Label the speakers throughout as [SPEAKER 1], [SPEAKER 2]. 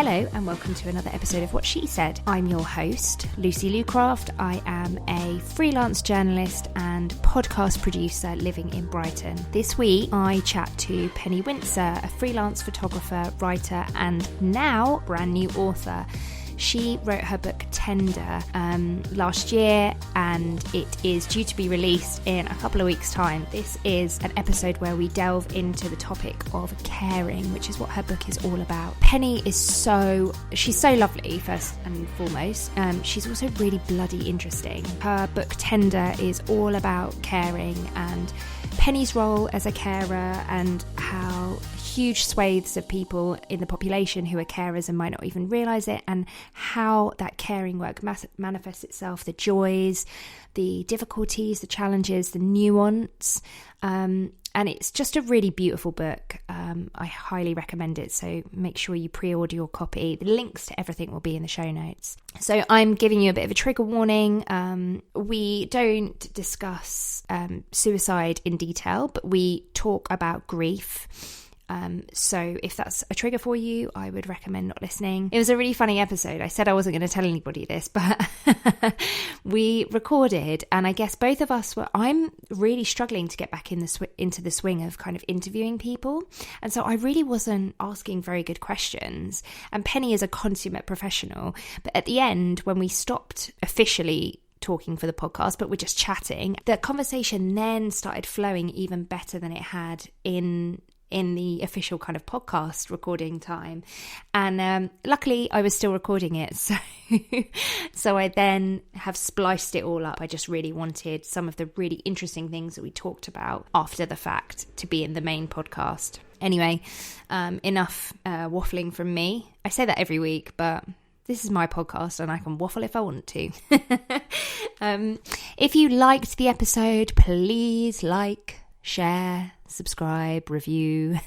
[SPEAKER 1] Hello and welcome to another episode of What She Said. I'm your host, Lucy Lucraft. I am a freelance journalist and podcast producer living in Brighton. This week I chat to Penny Wincer, a freelance photographer, writer and now brand new author. She wrote her book Tender last year and it is due to be released in a couple of weeks' time. This is an episode where we delve into the topic of caring, which is what her book is all about. Penny is she's so lovely, first and foremost. She's also really bloody interesting. Her book Tender is all about caring and Penny's role as a carer and how huge swathes of people in the population who are carers and might not even realise it, and how that caring work manifests itself, the joys, the difficulties, the challenges, the nuance. And it's just a really beautiful book. I highly recommend it. So make sure you pre-order your copy. The links to everything will be in the show notes. So I'm giving you a bit of a trigger warning. We don't discuss suicide in detail, but we talk about grief. So if that's a trigger for you, I would recommend not listening. It was a really funny episode. I said I wasn't going to tell anybody this, but we recorded, and I guess both of us I'm really struggling to get back into the swing of kind of interviewing people. And so I really wasn't asking very good questions. And Penny is a consummate professional. But at the end, when we stopped officially talking for the podcast, but we're just chatting, the conversation then started flowing even better than it had in the official kind of podcast recording time. And luckily I was still recording it, so I then have spliced it all up. I just really wanted some of the really interesting things that we talked about after the fact to be in the main podcast. Anyway, enough waffling from me. I say that every week, but this is my podcast and I can waffle if I want to. If you liked the episode, please like, share, subscribe, review,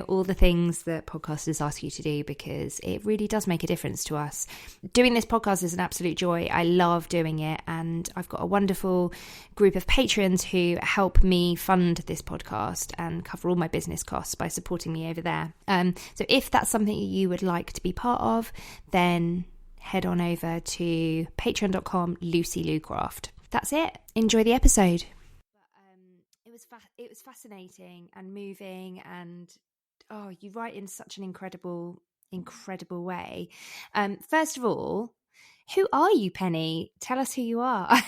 [SPEAKER 1] all the things that podcasters ask you to do, because it really does make a difference to us. Doing this podcast is an absolute joy. I love doing it, and I've got a wonderful group of patrons who help me fund this podcast and cover all my business costs by supporting me over there. So if that's something you would like to be part of, then head on over to patreon.com/LucyLoucraft. That's it. Enjoy the episode. It was fascinating and moving, and you write in such an incredible way. First of all, who are you, Penny? Tell us who you are.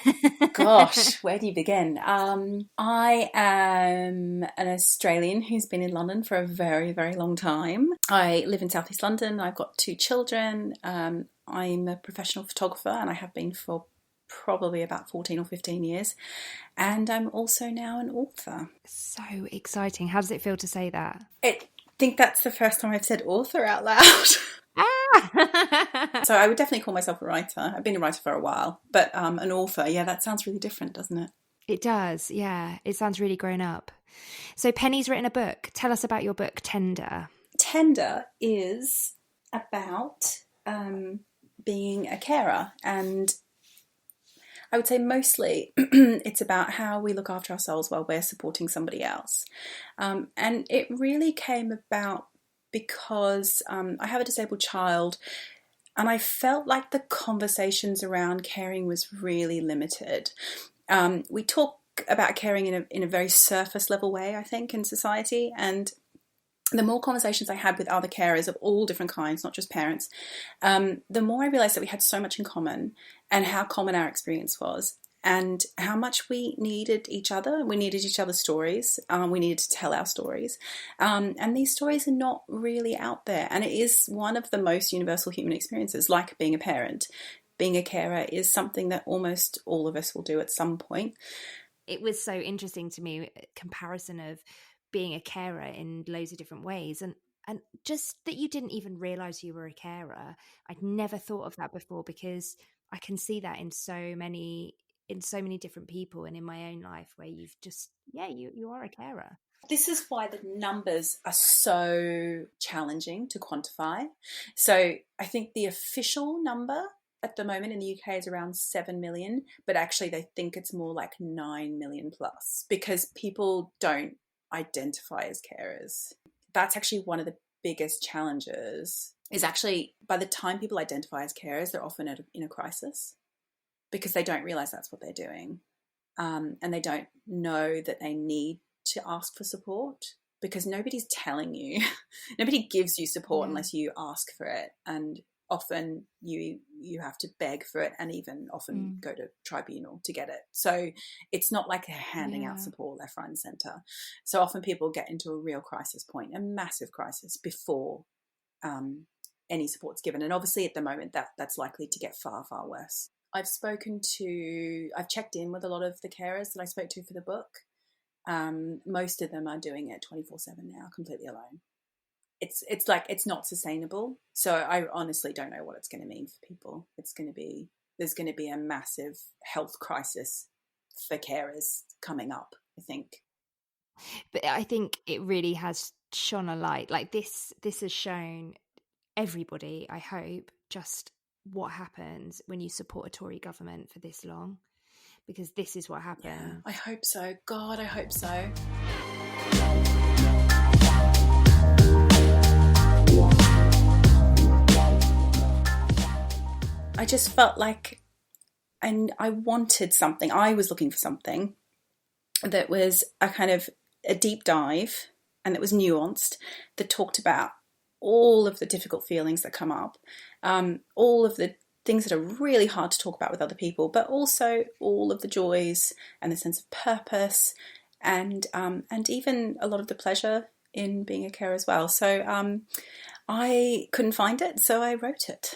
[SPEAKER 2] Gosh, where do you begin? I am an Australian who's been in London for a very, very long time. I live in South East London. I've got 2 children. I'm a professional photographer, and I have been for probably about 14 or 15 years. And I'm also now an author.
[SPEAKER 1] So exciting. How does it feel to say that?
[SPEAKER 2] I think that's the first time I've said author out loud. So I would definitely call myself a writer. I've been a writer for a while, but an author, yeah, that sounds really different, doesn't it?
[SPEAKER 1] It does, yeah. It sounds really grown up. So Penny's written a book. Tell us about your book, Tender.
[SPEAKER 2] Tender is about being a carer, and I would say mostly it's about how we look after ourselves while we're supporting somebody else. And it really came about because I have a disabled child, and I felt like the conversations around caring was really limited. We talk about caring in a very surface level way, I think, in society, and the more conversations I had with other carers of all different kinds, not just parents, the more I realised that we had so much in common, and how common our experience was, and how much we needed each other. We needed each other's stories. We needed to tell our stories. And these stories are not really out there. And it is one of the most universal human experiences, like being a parent. Being a carer is something that almost all of us will do at some point.
[SPEAKER 1] It was so interesting to me, comparison of being a carer in loads of different ways, and just that you didn't even realize you were a carer. I'd never thought of that before, because I can see that in so many different people, and in my own life, where you've just you are a carer.
[SPEAKER 2] This is why the numbers are so challenging to quantify. So I think the official number at the moment in the UK is around 7 million, but actually they think it's more like 9 million plus, because people don't identify as carers. That's actually one of the biggest challenges is actually by the time people identify as carers, they're often in a crisis because they don't realize that's what they're doing. And they don't know that they need to ask for support because nobody's telling you. Nobody gives you support unless you ask for it. And often you have to beg for it and even often go to tribunal to get it. So it's not like they're handing out support left, right and centre. So often people get into a real crisis point, a massive crisis, before any support's given. And obviously at the moment that's likely to get far, far worse. I've checked in with a lot of the carers that I spoke to for the book. Most of them are doing it 24/7 now, completely alone. It's like, it's not sustainable. So I honestly don't know what it's going to mean for people. There's going to be a massive health crisis for carers coming up, I think.
[SPEAKER 1] But I think it really has shone a light. Like this has shown everybody, I hope, just what happens when you support a Tory government for this long, because this is what happened.
[SPEAKER 2] Yeah, I hope so. God, I hope so. I just felt like, and I wanted something. I was looking for something that was a kind of a deep dive and that was nuanced, that talked about all of the difficult feelings that come up, all of the things that are really hard to talk about with other people, but also all of the joys and the sense of purpose and even a lot of the pleasure in being a carer as well. So I couldn't find it, so I wrote it.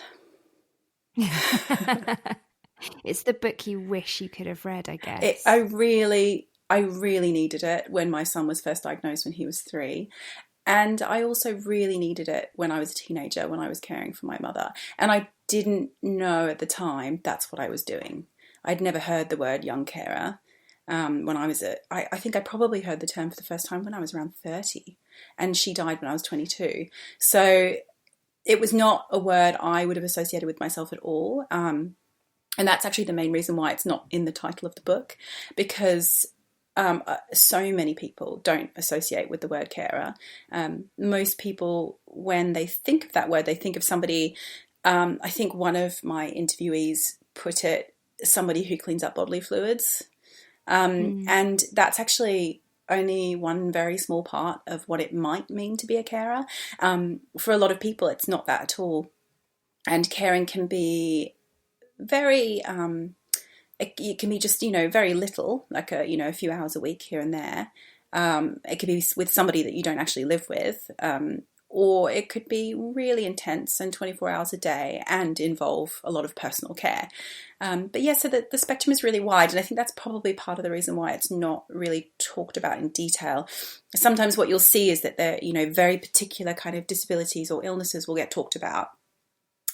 [SPEAKER 1] It's the book you wish you could have read, I guess.
[SPEAKER 2] I really needed it when my son was first diagnosed when he was 3. And I also really needed it when I was a teenager, when I was caring for my mother. And I didn't know at the time that's what I was doing. I'd never heard the word young carer. When I was I think I probably heard the term for the first time when I was around 30. And she died when I was 22. So it was not a word I would have associated with myself at all. And that's actually the main reason why it's not in the title of the book, because so many people don't associate with the word carer. Most people, when they think of that word, they think of somebody, I think one of my interviewees put it, somebody who cleans up bodily fluids. And that's actually only one very small part of what it might mean to be a carer. For a lot of people, it's not that at all. And caring can be very, it can be just, very little, like a few hours a week here and there. It could be with somebody that you don't actually live with, or it could be really intense and 24 hours a day and involve a lot of personal care. But yeah, so the spectrum is really wide, and I think that's probably part of the reason why it's not really talked about in detail. Sometimes what you'll see is that there, very particular kind of disabilities or illnesses will get talked about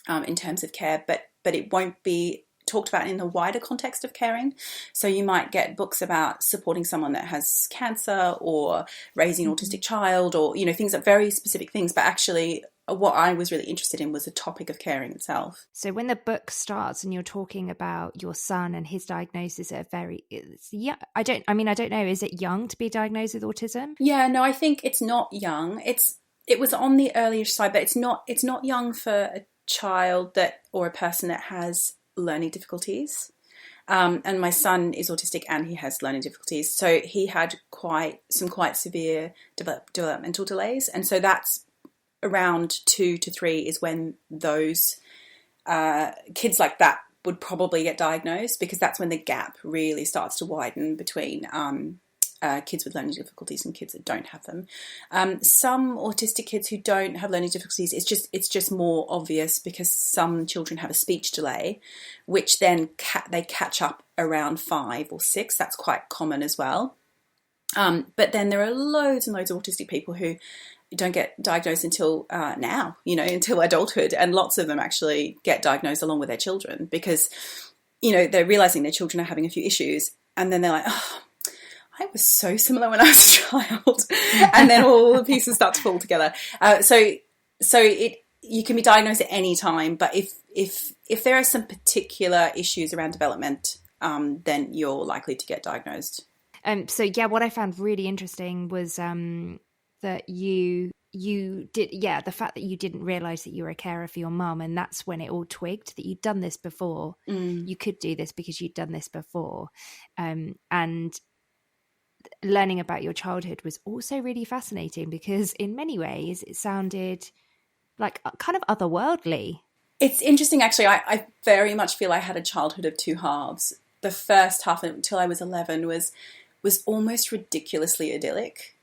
[SPEAKER 2] in terms of care, but it won't be talked about in the wider context of caring. So you might get books about supporting someone that has cancer or raising an autistic child, or things that very specific things, but actually what I was really interested in was the topic of caring itself.
[SPEAKER 1] So when the book starts and you're talking about your son and his diagnosis at I don't know, is it young to be diagnosed with autism?
[SPEAKER 2] Yeah, no, I think it's not young. It was on the earlier side, but it's not young for a child or a person that has learning difficulties. And my son is autistic and he has learning difficulties. So he had quite severe developmental delays. And so that's around 2 to 3 is when those kids like that would probably get diagnosed, because that's when the gap really starts to widen between kids with learning difficulties and kids that don't have them. Some autistic kids who don't have learning difficulties, it's just more obvious because some children have a speech delay, which then they catch up around 5 or 6. That's quite common as well. But then there are loads and loads of autistic people who don't get diagnosed until now, until adulthood, and lots of them actually get diagnosed along with their children because, they're realizing their children are having a few issues, and then they're like, oh, I was so similar when I was a child. And then all the pieces start to fall together. So you can be diagnosed at any time, but if there are some particular issues around development, then you're likely to get diagnosed.
[SPEAKER 1] So yeah, what I found really interesting was that you the fact that you didn't realize that you were a carer for your mum, and that's when it all twigged that you'd done this before. You could do this because you'd done this before. And learning about your childhood was also really fascinating because in many ways it sounded like kind of otherworldly.
[SPEAKER 2] It's interesting, actually. I very much feel I had a childhood of two halves. The first half until I was 11 was almost ridiculously idyllic.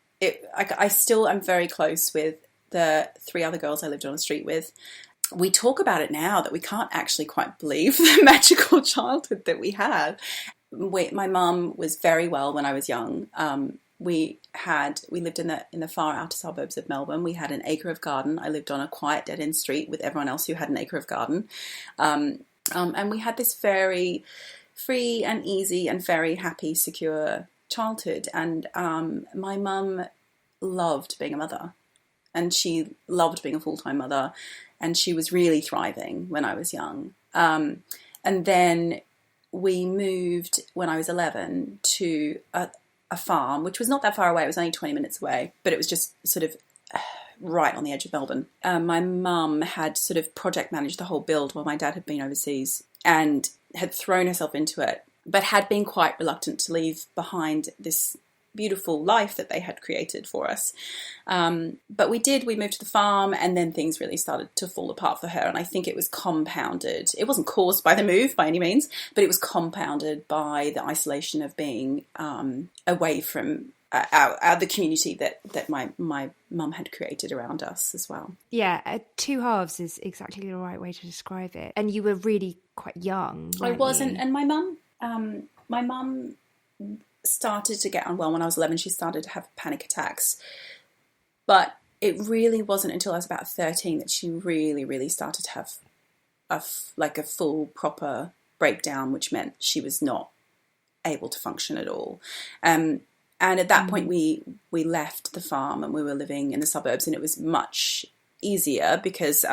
[SPEAKER 2] I still am very close with the three other girls I lived on the street with. We talk about it now that we can't actually quite believe the magical childhood that we had. My mum was very well when I was young. We lived in the far outer suburbs of Melbourne. We had an acre of garden. I lived on a quiet dead end street with everyone else who had an acre of garden. And we had this very free and easy and very happy, secure childhood. And my mum loved being a mother, and she loved being a full-time mother, and she was really thriving when I was young. And then we moved when I was 11 to a farm, which was not that far away. It was only 20 minutes away, but it was just sort of right on the edge of Melbourne. My mum had sort of project managed the whole build while my dad had been overseas and had thrown herself into it, but had been quite reluctant to leave behind this beautiful life that they had created for us. But we moved to the farm, and then things really started to fall apart for her. And I think it was compounded. It wasn't caused by the move by any means, but it was compounded by the isolation of being away from the community that my mum had created around us as well.
[SPEAKER 1] Yeah, two halves is exactly the right way to describe it. And you were really quite young.
[SPEAKER 2] I wasn't, and my mum started to get unwell when I was 11. She started to have panic attacks, but it really wasn't until I was about 13 that she really, really started to have a full, proper breakdown, which meant she was not able to function at all. And at that point, we left the farm and we were living in the suburbs, and it was much easier because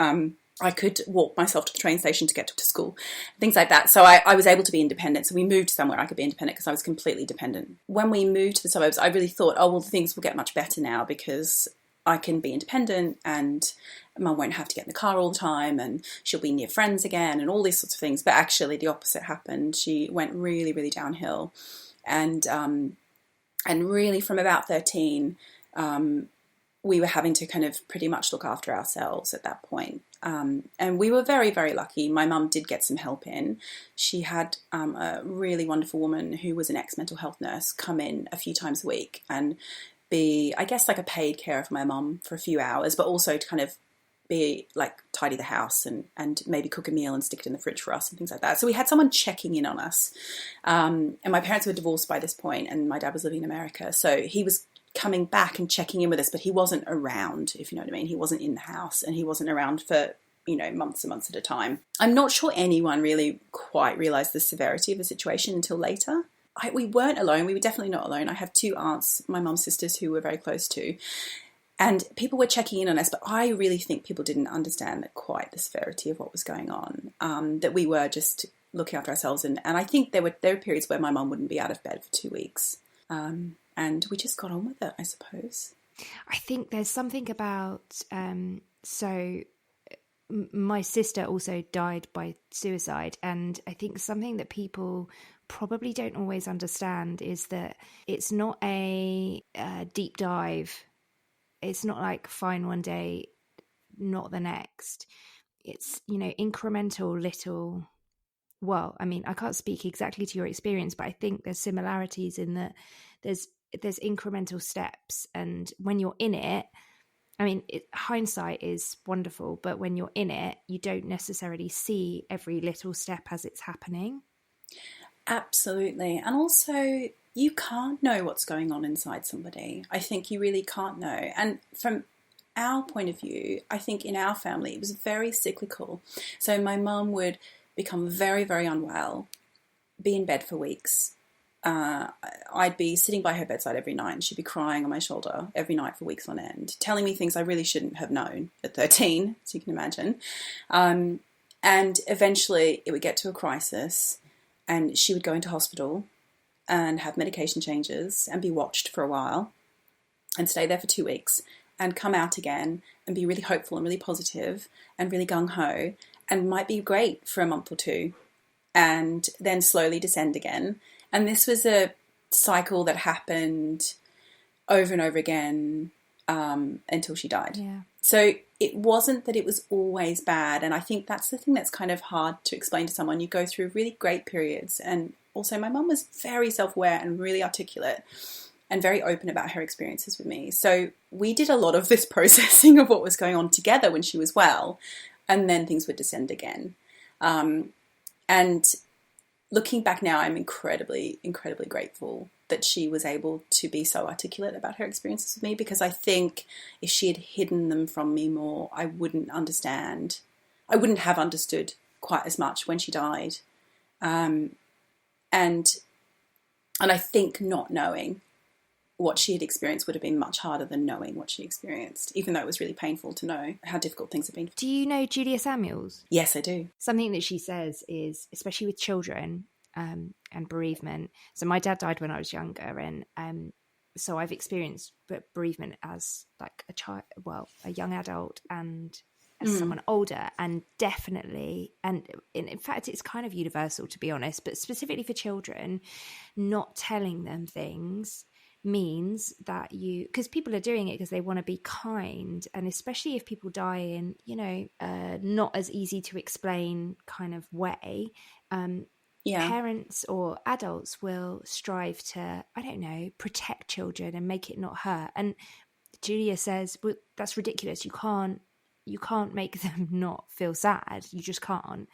[SPEAKER 2] I could walk myself to the train station to get to school, things like that. So I was able to be independent. So we moved somewhere I could be independent because I was completely dependent. When we moved to the suburbs, I really thought, oh, well, things will get much better now because I can be independent and Mum won't have to get in the car all the time and she'll be near friends again and all these sorts of things. But actually the opposite happened. She went really, really downhill. And really from about 13, we were having to kind of pretty much look after ourselves at that point. And we were very, very lucky. My mum did get some help in. She had a really wonderful woman who was an ex-mental health nurse come in a few times a week and be, I guess, like a paid carer for my mum for a few hours, but also to kind of be like tidy the house and maybe cook a meal and stick it in the fridge for us and things like that. So we had someone checking in on us. And my parents were divorced by this point and my dad was living in America. So he was coming back and checking in with us, but he wasn't around, if you know what I mean. He wasn't in the house and he wasn't around for, months and months at a time. I'm not sure anyone really quite realised the severity of the situation until later. We weren't alone. We were definitely not alone. I have two aunts, my mum's sisters, who we're very close to. And people were checking in on us, but I really think people didn't understand quite the severity of what was going on, that we were just looking after ourselves. And I think there were periods where my mum wouldn't be out of bed for 2 weeks. And we just got on with it, I suppose.
[SPEAKER 1] I think there's something about, my sister also died by suicide. And I think something that people probably don't always understand is that it's not a deep dive. It's not like fine one day, not the next. It's, incremental little, well, I mean, I can't speak exactly to your experience, but I think there's similarities in that there's incremental steps. And when you're in it, I mean, hindsight is wonderful, but when you're in it, you don't necessarily see every little step as it's happening.
[SPEAKER 2] Absolutely. And also, you can't know what's going on inside somebody. I think you really can't know. And from our point of view, I think in our family, it was very cyclical. So my mum would become very, very unwell, be in bed for weeks. I'd be sitting by her bedside every night and she'd be crying on my shoulder every night for weeks on end, telling me things I really shouldn't have known at 13, as you can imagine. And eventually it would get to a crisis and she would go into hospital and have medication changes and be watched for a while and stay there for 2 weeks. and come out again and be really hopeful and really positive and really gung-ho and might be great for a month or two and then slowly descend again. And this was a cycle that happened over and over again until she died.
[SPEAKER 1] Yeah.
[SPEAKER 2] So it wasn't that it was always bad. And I think that's the thing that's kind of hard to explain to someone. You go through really great periods. And also my mum was very self-aware and really articulate and very open about her experiences with me. So we did a lot of this processing of what was going on together when she was well. And then things would descend again. And looking back now, I'm incredibly, incredibly grateful that she was able to be so articulate about her experiences with me, because I think if she had hidden them from me more, I wouldn't understand. I wouldn't have understood quite as much when she died. And I think not knowing what she had experienced would have been much harder than knowing what she experienced, even though it was really painful to know how difficult things have been.
[SPEAKER 1] Do you know Julia Samuels?
[SPEAKER 2] Yes, I do.
[SPEAKER 1] Something that she says is, especially with children and bereavement. So my dad died when I was younger, and so I've experienced bereavement as like a child, well, a young adult, and as someone older, and definitely, and in fact, it's kind of universal, to be honest, but specifically for children, not telling them things means that because people are doing it because they want to be kind, and especially if people die in, not as easy to explain kind of way, parents or adults will strive to, I don't know, protect children and make it not hurt. And Julia says, well, that's ridiculous. You can't make them not feel sad. You just can't.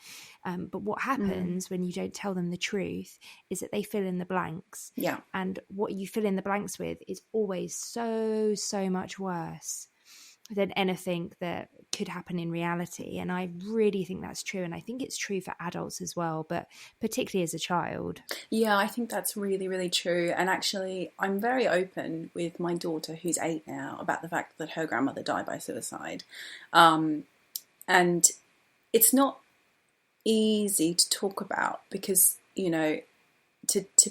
[SPEAKER 1] But what happens when you don't tell them the truth is that they fill in the blanks.
[SPEAKER 2] Yeah.
[SPEAKER 1] And what you fill in the blanks with is always so, so much worse than anything that could happen in reality. And I really think that's true. And I think it's true for adults as well, but particularly as a child.
[SPEAKER 2] Yeah, I think that's really, really true. And actually, I'm very open with my daughter, who's 8 now, about the fact that her grandmother died by suicide. And it's not easy to talk about because, to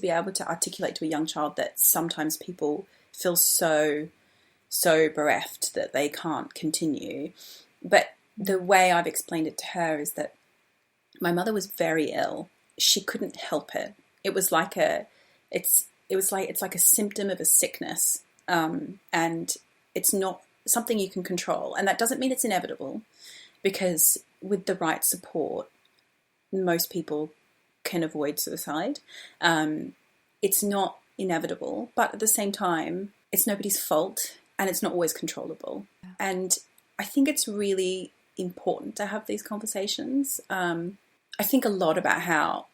[SPEAKER 2] be able to articulate to a young child that sometimes people feel so bereft that they can't continue. But the way I've explained it to her is that my mother was very ill. She couldn't help it. It was like it's like a symptom of a sickness, and it's not something you can control. And that doesn't mean it's inevitable, because with the right support, most people can avoid suicide. It's not inevitable, but at the same time, it's nobody's fault. And it's not always controllable. And I think it's really important to have these conversations. I think a lot about how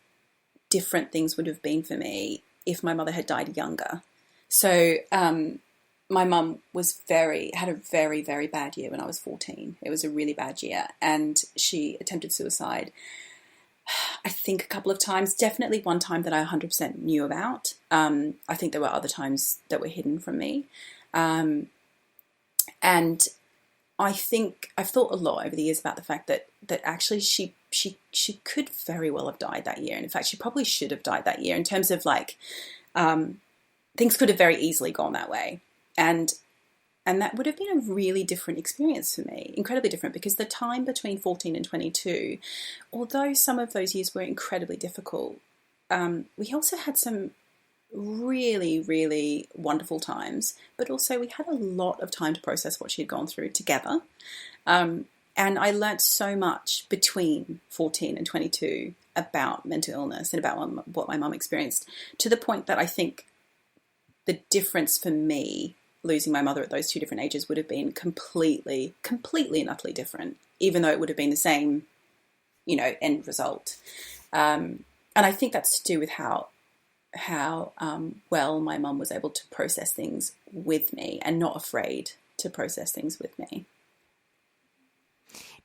[SPEAKER 2] different things would have been for me if my mother had died younger. So my mum had a very, very bad year when I was 14. It was a really bad year. And she attempted suicide, I think, a couple of times. Definitely one time that I 100% knew about. I think there were other times that were hidden from me. And I think I've thought a lot over the years about the fact that actually she could very well have died that year. And in fact, she probably should have died that year in terms of things could have very easily gone that way. And that would have been a really different experience for me, incredibly different, because the time between 14 and 22, although some of those years were incredibly difficult, we also had some really, really wonderful times, but also we had a lot of time to process what she had gone through together. And I learnt so much between 14 and 22 about mental illness and about what my mum experienced, to the point that I think the difference for me losing my mother at those two different ages would have been completely and utterly different, even though it would have been the same, end result. And I think that's to do with how well my mum was able to process things with me and not afraid to process things with me.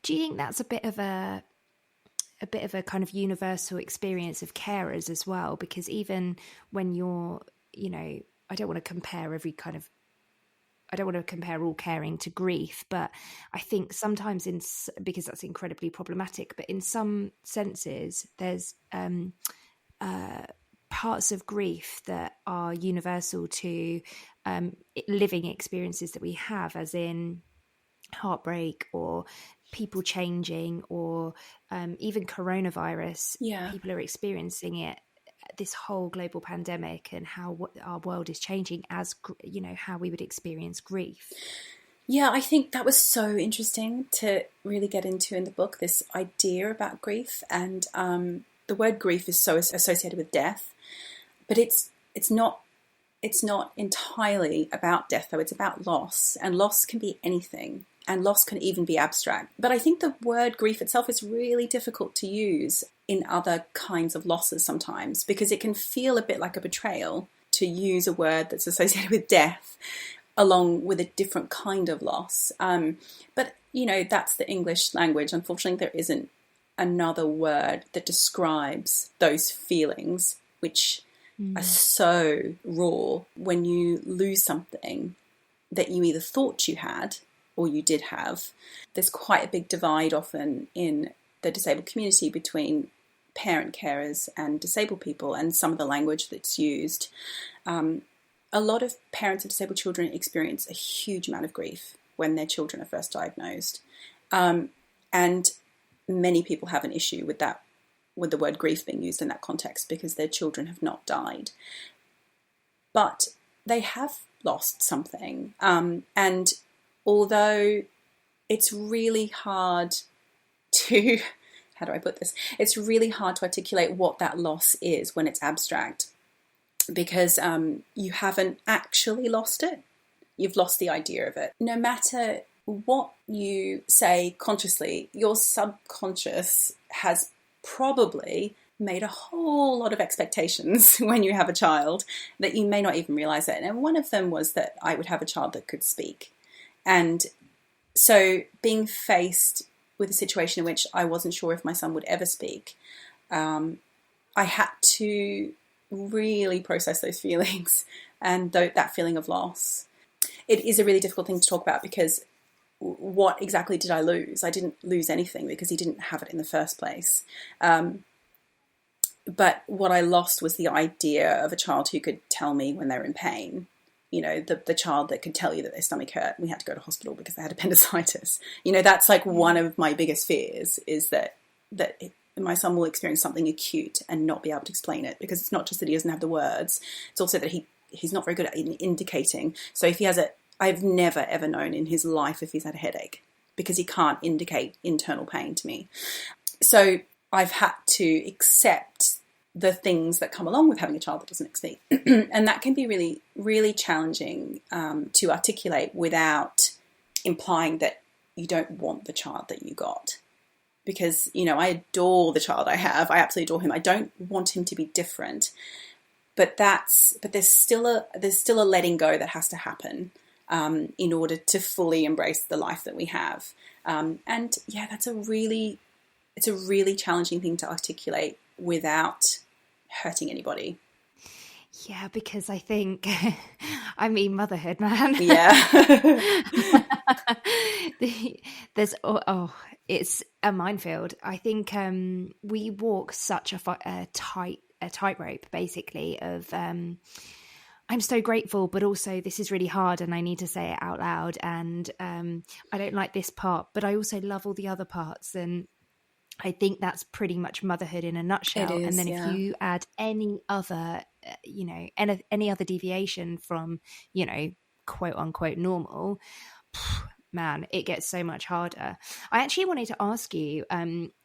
[SPEAKER 1] Do you think that's a bit of a kind of universal experience of carers as well? Because even when you're, I don't want to compare all caring to grief, but I think sometimes because that's incredibly problematic, but in some senses there's parts of grief that are universal to living experiences that we have, as in heartbreak or people changing, or even coronavirus.
[SPEAKER 2] Yeah.
[SPEAKER 1] People are experiencing it, this whole global pandemic, and how our world is changing as, how we would experience grief.
[SPEAKER 2] Yeah, I think that was so interesting to really get into in the book, this idea about grief. And the word grief is so associated with death, but it's not entirely about death, though. It's about loss, and loss can be anything, and loss can even be abstract. But I think the word grief itself is really difficult to use in other kinds of losses sometimes, because it can feel a bit like a betrayal to use a word that's associated with death along with a different kind of loss. But, that's the English language. Unfortunately, there isn't another word that describes those feelings, which are so raw when you lose something that you either thought you had or you did have. There's quite a big divide often in the disabled community between parent carers and disabled people, and some of the language that's used. A lot of parents of disabled children experience a huge amount of grief when their children are first diagnosed. And many people have an issue with that, with the word grief being used in that context, because their children have not died. But they have lost something. And although it's really hard to, how do I put this? It's really hard to articulate what that loss is when it's abstract, because you haven't actually lost it. You've lost the idea of it. No matter what you say consciously, your subconscious has probably made a whole lot of expectations when you have a child that you may not even realize it. And one of them was that I would have a child that could speak. And so being faced with a situation in which I wasn't sure if my son would ever speak, I had to really process those feelings and that feeling of loss. It is a really difficult thing to talk about, because what exactly did I lose? I didn't lose anything, because he didn't have it in the first place. But what I lost was the idea of a child who could tell me when they're in pain. The child that could tell you that their stomach hurt and we had to go to hospital because they had appendicitis. That's like one of my biggest fears, is that my son will experience something acute and not be able to explain it, because it's not just that he doesn't have the words, it's also that he's not very good at indicating. So if he has I've never ever known in his life if he's had a headache, because he can't indicate internal pain to me. So I've had to accept the things that come along with having a child that doesn't speak. And that can be really, really challenging to articulate without implying that you don't want the child that you got. Because, I adore the child I have. I absolutely adore him. I don't want him to be different. But there's still a letting go that has to happen in order to fully embrace the life that we have. And yeah, it's a really challenging thing to articulate without hurting anybody.
[SPEAKER 1] Yeah, because I think, motherhood, man.
[SPEAKER 2] Yeah.
[SPEAKER 1] There's, it's a minefield. I think we walk such a tightrope, basically, of I'm so grateful, but also this is really hard and I need to say it out loud. And I don't like this part, but I also love all the other parts. And I think that's pretty much motherhood in a nutshell.
[SPEAKER 2] It is,
[SPEAKER 1] and then
[SPEAKER 2] yeah.
[SPEAKER 1] if you add any other, any other deviation from, quote unquote normal, man, it gets so much harder. I actually wanted to ask you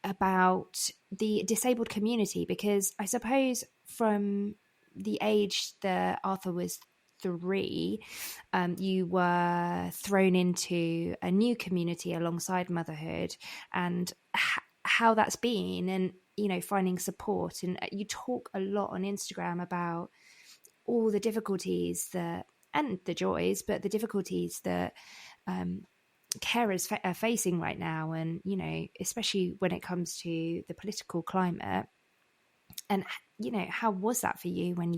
[SPEAKER 1] about the disabled community, because I suppose from the age that Arthur was 3, you were thrown into a new community alongside motherhood, and how that's been, and finding support. And you talk a lot on Instagram about all the difficulties and the joys, but the difficulties that carers are facing right now, and especially when it comes to the political climate. And how was that for you when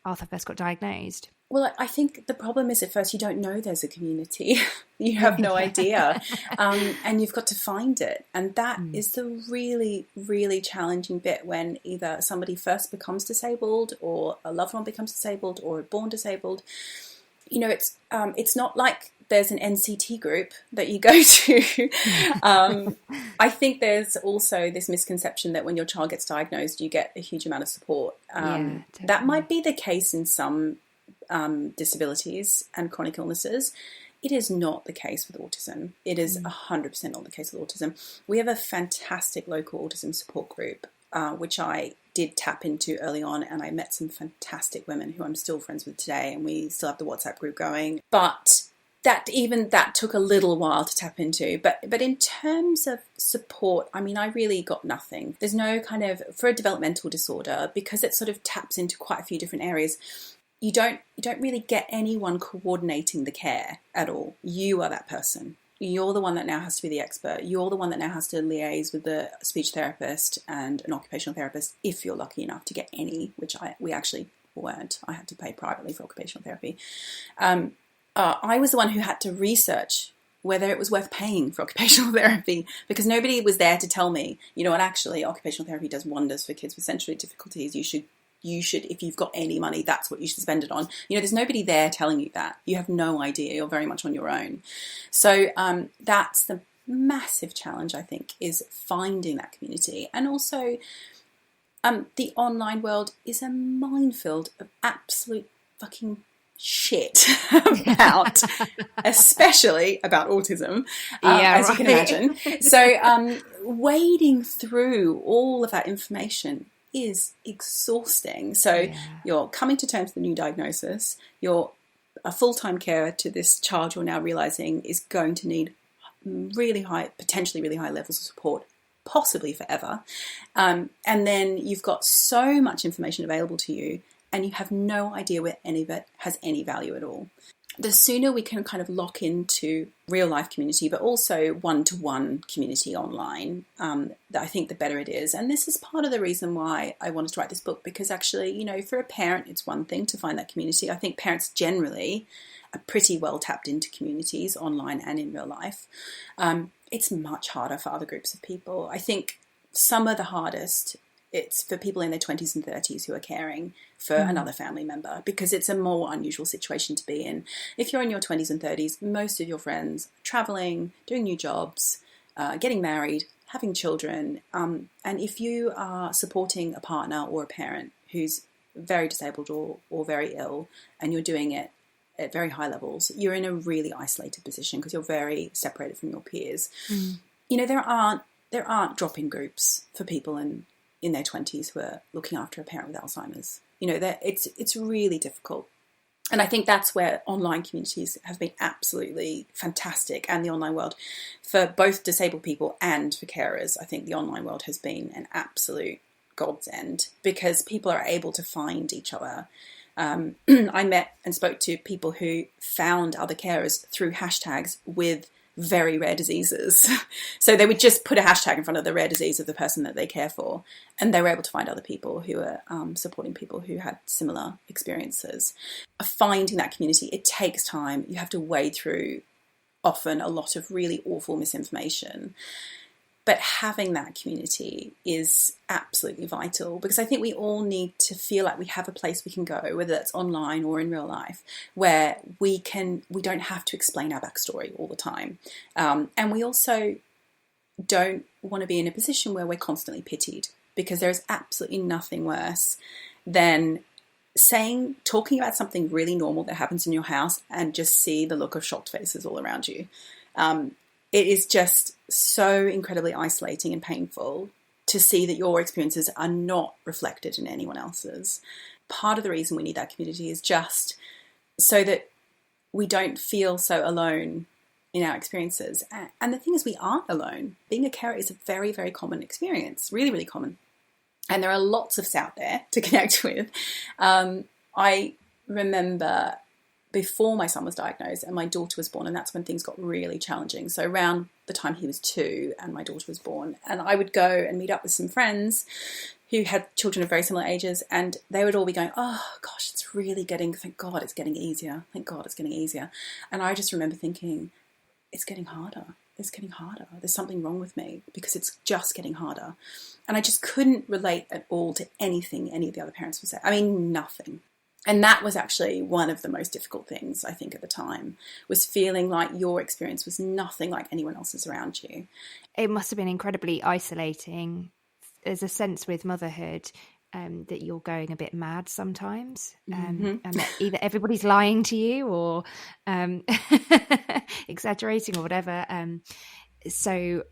[SPEAKER 1] Arthur first got diagnosed?
[SPEAKER 2] Well, I think the problem is at first you don't know there's a community. You have no idea. And you've got to find it. And that is the really, really challenging bit when either somebody first becomes disabled or a loved one becomes disabled or born disabled. You know, it's not like there's an NCT group that you go to. I think there's also this misconception that when your child gets diagnosed, you get a huge amount of support. That might be the case in some disabilities and chronic illnesses. It is not the case with autism. It is 100% not the case with autism. We have a fantastic local autism support group, which I did tap into early on, and I met some fantastic women who I'm still friends with today, and we still have the WhatsApp group going. But that took a little while to tap into. But in terms of support, I mean, I really got nothing. There's no kind of, for a developmental disorder, because it sort of taps into quite a few different areas, you don't really get anyone coordinating the care at all. You are that person. You're the one that now has to be the expert. You're the one that now has to liaise with the speech therapist and an occupational therapist, if you're lucky enough to get any, which we actually weren't. I had to pay privately for occupational therapy. I was the one who had to research whether it was worth paying for occupational therapy, because nobody was there to tell me, you know what, actually occupational therapy does wonders for kids with sensory difficulties. You should, if you've got any money, that's what you should spend it on. You know, there's nobody there telling you that. You have no idea. You're very much on your own. So that's the massive challenge, I think, is finding that community. And also the online world is a minefield of absolute fucking shit about, especially about autism, as you can imagine. So wading through all of that information is exhausting. So you're coming to terms with the new diagnosis. You're a full-time carer to this child you're now realizing is going to need really high, potentially really high levels of support, possibly forever. And then you've got so much information available to you, and you have no idea where any of it has any value at all. The sooner we can kind of lock into real life community, but also one-to-one community online, I think the better it is. And this is part of the reason why I wanted to write this book, because actually, you know, for a parent, it's one thing to find that community. I think parents generally are pretty well tapped into communities online and in real life. It's much harder for other groups of people. I think some of the hardest, it's for people in their 20s and 30s who are caring for another family member, because it's a more unusual situation to be in. If you're in your 20s and 30s, most of your friends are traveling, doing new jobs, getting married, having children. And if you are supporting a partner or a parent who's very disabled or very ill, and you're doing it at very high levels, you're in a really isolated position because you're very separated from your peers. You know, there aren't drop-in groups for people in their 20s who are looking after a parent with Alzheimer's. You know, it's really difficult. And I think that's where online communities have been absolutely fantastic, and the online world for both disabled people and for carers. I think the online world has been an absolute godsend, because people are able to find each other. I met and spoke to people who found other carers through hashtags with very rare diseases. So they would just put a hashtag in front of the rare disease of the person that they care for, and they were able to find other people who are supporting people who had similar experiences. Finding that community, it takes time. You have to wade through often a lot of really awful misinformation. But having that community is absolutely vital, because I think we all need to feel like we have a place we can go, whether that's online or in real life, where we don't have to explain our backstory all the time. And we also don't want to be in a position where we're constantly pitied, because there is absolutely nothing worse than talking about something really normal that happens in your house and just see the look of shocked faces all around you. It is just so incredibly isolating and painful to see that your experiences are not reflected in anyone else's. Part of the reason we need that community is just so that we don't feel so alone in our experiences. And the thing is, we aren't alone. Being a carer is a very, very common experience, really, really common. And there are lots of us out there to connect with. I remember before my son was diagnosed and my daughter was born, and that's when things got really challenging. So around the time he was 2 and my daughter was born, and I would go and meet up with some friends who had children of very similar ages, and they would all be going, oh gosh, it's really getting, thank God it's getting easier. Thank God it's getting easier. And I just remember thinking, it's getting harder. It's getting harder. There's something wrong with me because it's just getting harder. And I just couldn't relate at all to anything any of the other parents would say. I mean, nothing. And that was actually one of the most difficult things, I think, at the time, was feeling like your experience was nothing like anyone else's around you.
[SPEAKER 1] It must have been incredibly isolating. There's a sense with motherhood that you're going a bit mad sometimes, and that either everybody's lying to you or exaggerating or whatever. So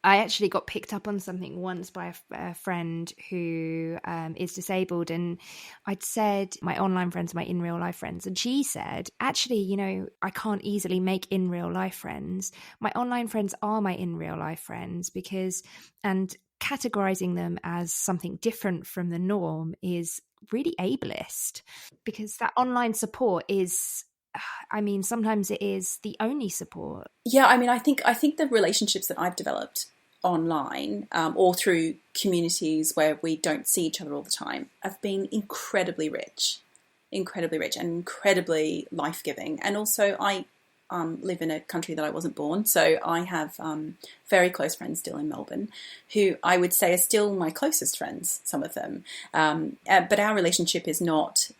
[SPEAKER 1] I actually got picked up on something once by a friend who is disabled, and I'd said my online friends are my in real life friends, and she said, actually, you know, I can't easily make in real life friends. My online friends are my in real life friends because, and categorizing them as something different from the norm is really ableist, because that online support is, I mean, sometimes it is the only support.
[SPEAKER 2] Yeah, I mean, I think the relationships that I've developed online or through communities where we don't see each other all the time have been incredibly rich and incredibly life-giving. And also I live in a country that I wasn't born, so I have very close friends still in Melbourne who I would say are still my closest friends, some of them. But our relationship is not,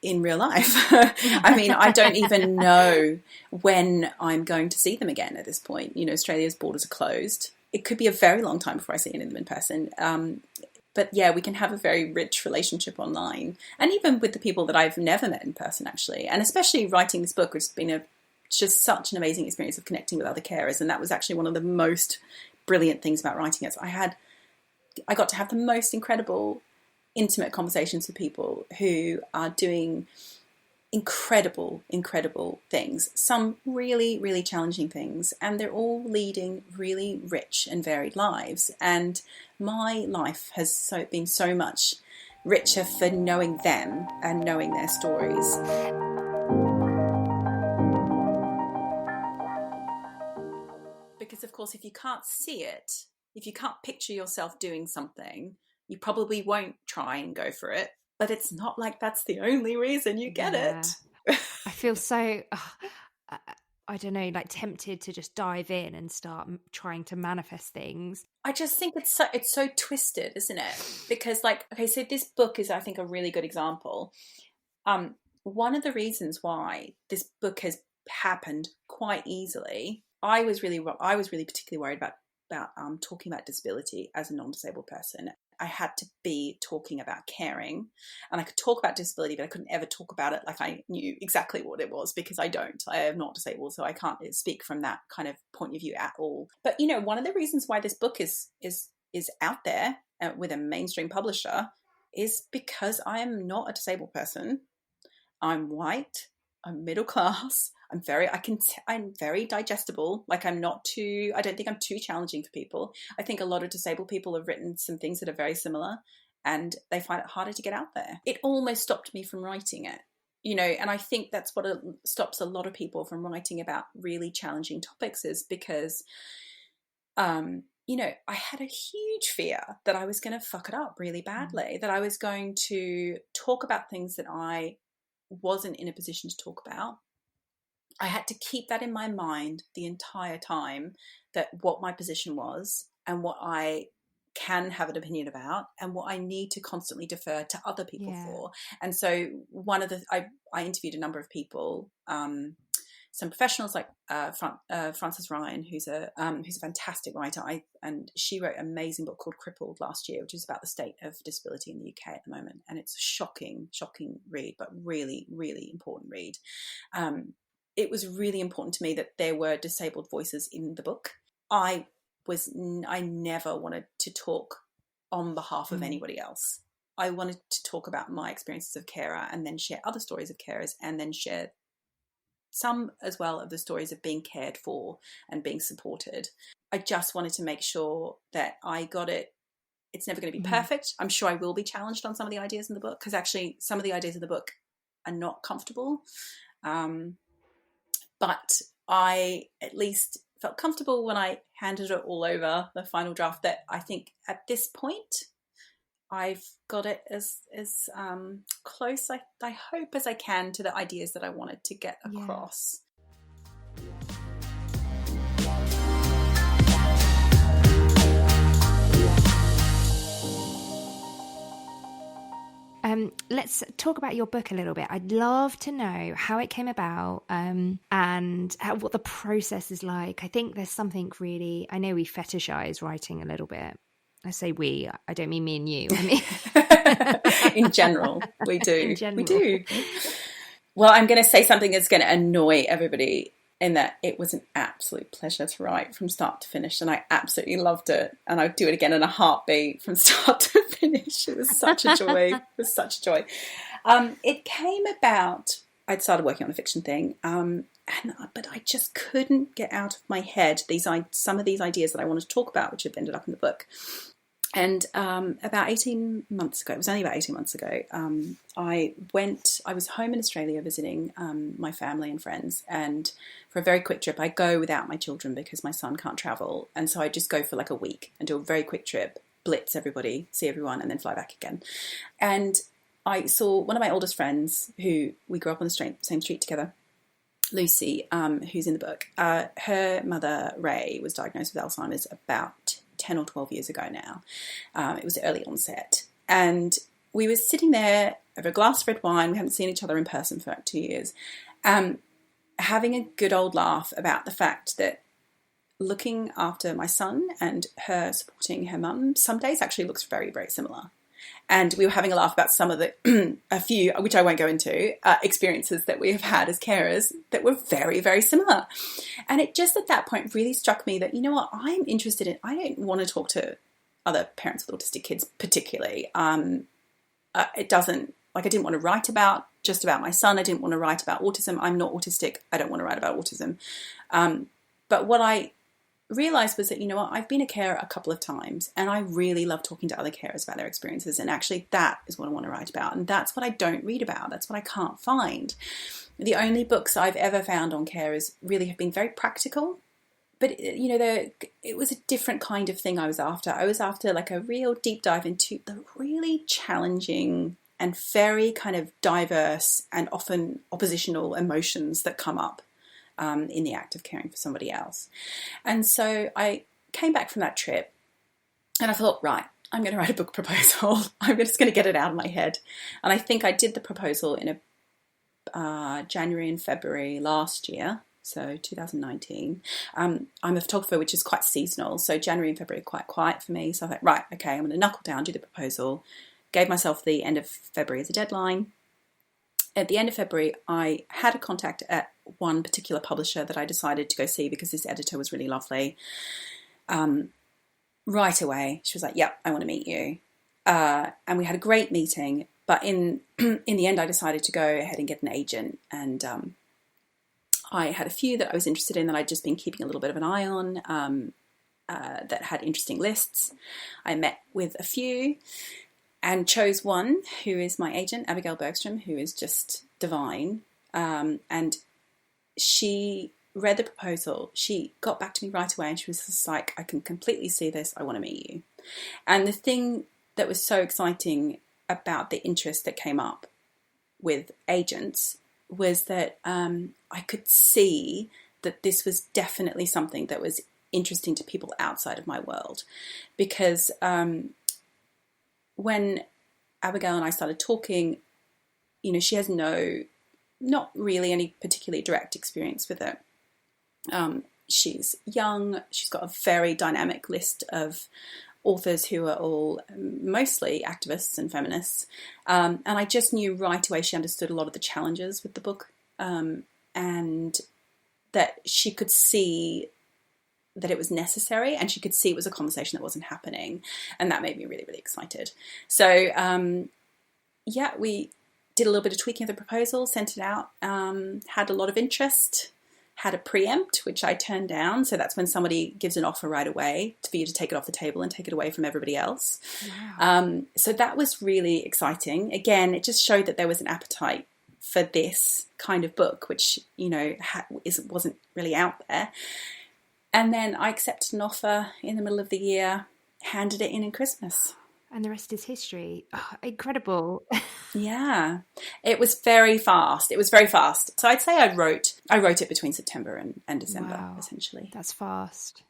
[SPEAKER 2] in real life. I mean, I don't even know when I'm going to see them again at this point. You know, Australia's borders are closed. It could be a very long time before I see any of them in person. But yeah, we can have a very rich relationship online, and even with the people that I've never met in person, actually. And especially writing this book, which has been just such an amazing experience of connecting with other carers. And that was actually one of the most brilliant things about writing it. I got to have the most incredible, intimate conversations with people who are doing incredible things, some really, really challenging things, and they're all leading really rich and varied lives. And my life has been so much richer for knowing them and knowing their stories. Because of course, if you can't see it, if you can't picture yourself doing something, you probably won't try and go for it. But it's not like that's the only reason you get it.
[SPEAKER 1] I feel so, I don't know, like tempted to just dive in and start trying to manifest things.
[SPEAKER 2] I just think it's so twisted, isn't it? Because so this book is, I think, a really good example. One of the reasons why this book has happened quite easily, I was really particularly worried about talking about disability as a non-disabled person. I had to be talking about caring, and I could talk about disability, but I couldn't ever talk about it like I knew exactly what it was, because I am not disabled, so I can't speak from that kind of point of view at all. But you know, one of the reasons why this book is out there with a mainstream publisher is because I am not a disabled person. I'm white. I'm middle class. I'm very digestible. Like I don't think I'm too challenging for people. I think a lot of disabled people have written some things that are very similar, and they find it harder to get out there. It almost stopped me from writing it, you know, and I think that's what stops a lot of people from writing about really challenging topics, is because, you know, I had a huge fear that I was going to fuck it up really badly, that I was going to talk about things that I wasn't in a position to talk about. I had to keep that in my mind the entire time, that what my position was and what I can have an opinion about and what I need to constantly defer to other people for. And so I interviewed a number of people, some professionals like Frances Ryan, who's a fantastic writer. And she wrote an amazing book called Crippled last year, which is about the state of disability in the UK at the moment. And it's a shocking read, but really, really important read. It was really important to me that there were disabled voices in the book. I never wanted to talk on behalf of anybody else. I wanted to talk about my experiences of carer, and then share other stories of carers, and then share some as well of the stories of being cared for and being supported. I just wanted to make sure that I got it. It's never going to be perfect. I'm sure I will be challenged on some of the ideas in the book, because actually some of the ideas of the book are not comfortable. But I at least felt comfortable when I handed it all over, the final draft, that I think at this point I've got it as close, I hope, as I can to the ideas that I wanted to get across.
[SPEAKER 1] Let's talk about your book a little bit. I'd love to know how it came about, and what the process is like. I think there's something really, I know we fetishize writing a little bit. I say we, I don't mean me and you. I
[SPEAKER 2] mean, in general, we do.
[SPEAKER 1] In general.
[SPEAKER 2] We do. Well, I'm going to say something that's going to annoy everybody, in that it was an absolute pleasure to write from start to finish, and I absolutely loved it, and I'd do it again in a heartbeat from start to finish. It was such a joy. It was such a joy. It came about, I'd started working on a fiction thing, but I just couldn't get out of my head some of these ideas that I wanted to talk about, which have ended up in the book. And about 18 months ago, it was only about 18 months ago, I was home in Australia visiting my family and friends, and for a very quick trip, I go without my children because my son can't travel, and so I just go for like a week and do a very quick trip, blitz everybody, see everyone, and then fly back again. And I saw one of my oldest friends, who we grew up on the same street together, Lucy, who's in the book. Her mother, Ray, was diagnosed with Alzheimer's about 10 or 12 years ago now. It was early onset. And we were sitting there over a glass of red wine. We haven't seen each other in person for like 2 years. Having a good old laugh about the fact that looking after my son and her supporting her mum some days actually looks very, very similar. And we were having a laugh about some of the, a few, which I won't go into, experiences that we have had as carers that were very, very similar. And it just at that point really struck me that, you know what, I'm interested in, I don't want to talk to other parents with autistic kids particularly. It doesn't, like I didn't want to write just about my son. I didn't want to write about autism. I'm not autistic. I don't want to write about autism. But what I realised was that, you know what, I've been a carer a couple of times, and I really love talking to other carers about their experiences, and actually that is what I want to write about, and that's what I don't read about. That's what I can't find. The only books I've ever found on carers really have been very practical, but you know, it was a different kind of thing I was after. I was after like a real deep dive into the really challenging and very kind of diverse and often oppositional emotions that come up in the act of caring for somebody else. And so I came back from that trip and I thought, right, I'm going to write a book proposal. I'm just going to get it out of my head. And I think I did the proposal in January and February last year, so 2019. I'm a photographer, which is quite seasonal, so January and February are quite quiet for me. So I thought, right, okay, I'm going to knuckle down, do the proposal. Gave myself the end of February as a deadline. At the end of February, I had a contact at one particular publisher that I decided to go see because this editor was really lovely. Right away, she was like, yep, I want to meet you. And we had a great meeting. But in the end, I decided to go ahead and get an agent. And I had a few that I was interested in that I'd just been keeping a little bit of an eye on that had interesting lists. I met with a few and chose one who is my agent, Abigail Bergstrom, who is just divine. And she read the proposal. She got back to me right away and she was just like, I can completely see this. I want to meet you. And the thing that was so exciting about the interest that came up with agents was that I could see that this was definitely something that was interesting to people outside of my world. Because when Abigail and I started talking, you know, she has not really any particularly direct experience with it. She's young. She's got a very dynamic list of authors who are all mostly activists and feminists. And I just knew right away she understood a lot of the challenges with the book, and that she could see that it was necessary, and she could see it was a conversation that wasn't happening. And that made me really, really excited. So, we did a little bit of tweaking of the proposal, sent it out, had a lot of interest, had a preempt, which I turned down. So that's when somebody gives an offer right away for you to take it off the table and take it away from everybody else. Wow. So that was really exciting. Again, it just showed that there was an appetite for this kind of book, which, you know, wasn't really out there. And then I accepted an offer in the middle of the year, handed it in Christmas.
[SPEAKER 1] And the rest is history. Oh, incredible.
[SPEAKER 2] Yeah, it was very fast. It was very fast. So I'd say I wrote it between September and December,
[SPEAKER 1] Wow,
[SPEAKER 2] essentially.
[SPEAKER 1] that's fast.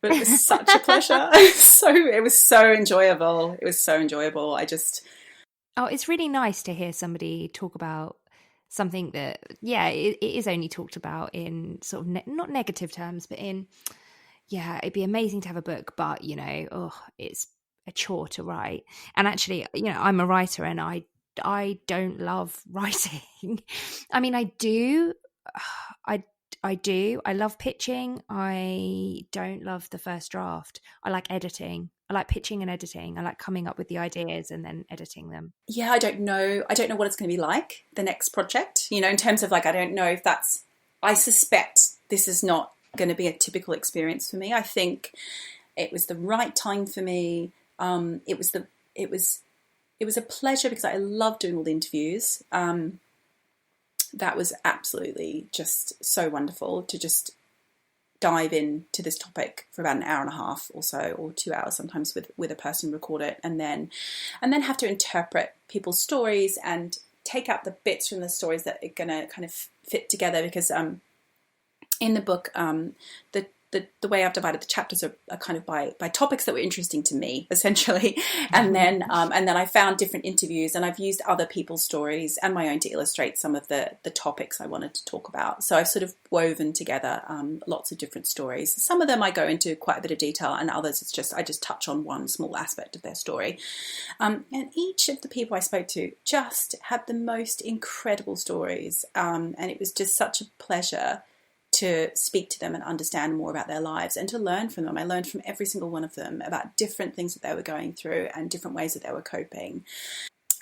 [SPEAKER 2] But it was such a pleasure. It was so enjoyable. It was so enjoyable.
[SPEAKER 1] Oh, it's really nice to hear somebody talk about something that, it is only talked about in sort of not negative terms, but in, it'd be amazing to have a book, but, it's a chore to write. And actually, I'm a writer and I don't love writing. I mean, I do. I do. I love pitching. I don't love the first draft. I like editing. I like pitching and editing. I like coming up with the ideas and then editing them.
[SPEAKER 2] Yeah, I don't know what it's going to be like, the next project, in terms of I don't know if I suspect this is not going to be a typical experience for me. I think it was the right time for me. It was a pleasure because I love doing all the interviews. That was absolutely just so wonderful to just dive into this topic for about an hour and a half or so, or 2 hours sometimes with a person, record it, and then have to interpret people's stories and take out the bits from the stories that are going to kind of fit together. Because in the book, the way I've divided the chapters are kind of by topics that were interesting to me, essentially. And then I found different interviews, and I've used other people's stories and my own to illustrate some of the topics I wanted to talk about. So I've sort of woven together lots of different stories. Some of them I go into quite a bit of detail, and others I just touch on one small aspect of their story. And each of the people I spoke to just had the most incredible stories. And it was just such a pleasure to speak to them and understand more about their lives and to learn from them. I learned from every single one of them about different things that they were going through and different ways that they were coping.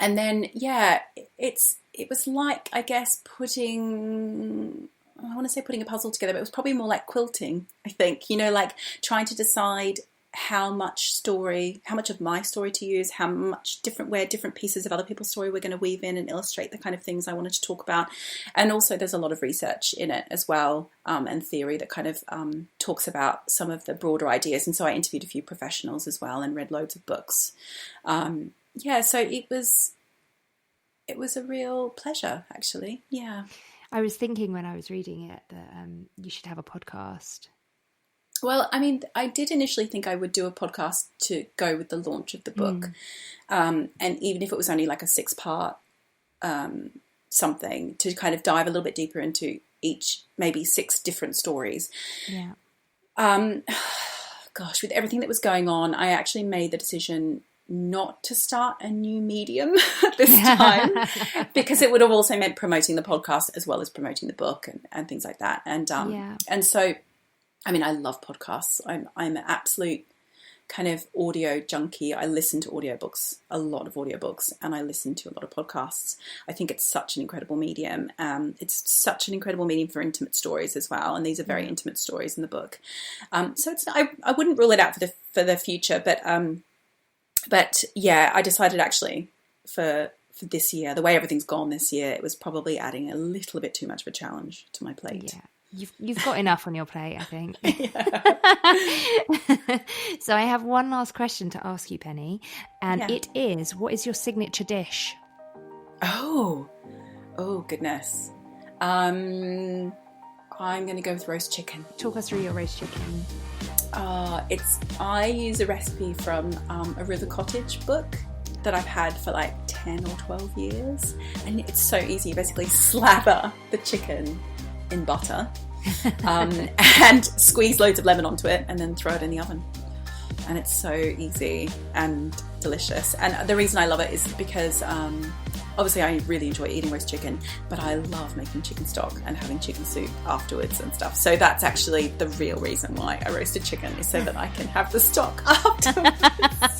[SPEAKER 2] And then, it was like, I guess, putting a puzzle together, but it was probably more like quilting, I think, like trying to decide how much of my story to use, where different pieces of other people's story we're going to weave in and illustrate the kind of things I wanted to talk about. And also there's a lot of research in it as well, and theory that kind of talks about some of the broader ideas. And so I interviewed a few professionals as well and read loads of books. So it was a real pleasure, actually. Yeah.
[SPEAKER 1] I was thinking when I was reading it that you should have a podcast.
[SPEAKER 2] Well, I mean, I did initially think I would do a podcast to go with the launch of the book. And even if it was only like a 6-part something, to kind of dive a little bit deeper into each, maybe 6 different stories.
[SPEAKER 1] Yeah.
[SPEAKER 2] Gosh, with everything that was going on, I actually made the decision not to start a new medium at this time because it would have also meant promoting the podcast as well as promoting the book and things like that. And so, I mean, I love podcasts. I'm an absolute kind of audio junkie. I listen to audiobooks, a lot of audiobooks, and I listen to a lot of podcasts. I think it's such an incredible medium. It's such an incredible medium for intimate stories as well, and these are very intimate stories in the book. So I wouldn't rule it out for the future, but yeah, I decided actually for this year, the way everything's gone this year, it was probably adding a little bit too much of a challenge to my plate.
[SPEAKER 1] Yeah. You've got enough on your plate, I think. So I have one last question to ask you, Penny, and it is, what is your signature dish?
[SPEAKER 2] Oh goodness. I'm going to go with roast chicken.
[SPEAKER 1] Talk us through your roast chicken.
[SPEAKER 2] I use a recipe from a River Cottage book that I've had for like 10 or 12 years, and it's so easy. You basically slather the chicken in butter and squeeze loads of lemon onto it and then throw it in the oven, and it's so easy and delicious. And the reason I love it is because obviously I really enjoy eating roast chicken, but I love making chicken stock and having chicken soup afterwards and stuff. So that's actually the real reason why I roasted chicken, is so that I can have the stock afterwards.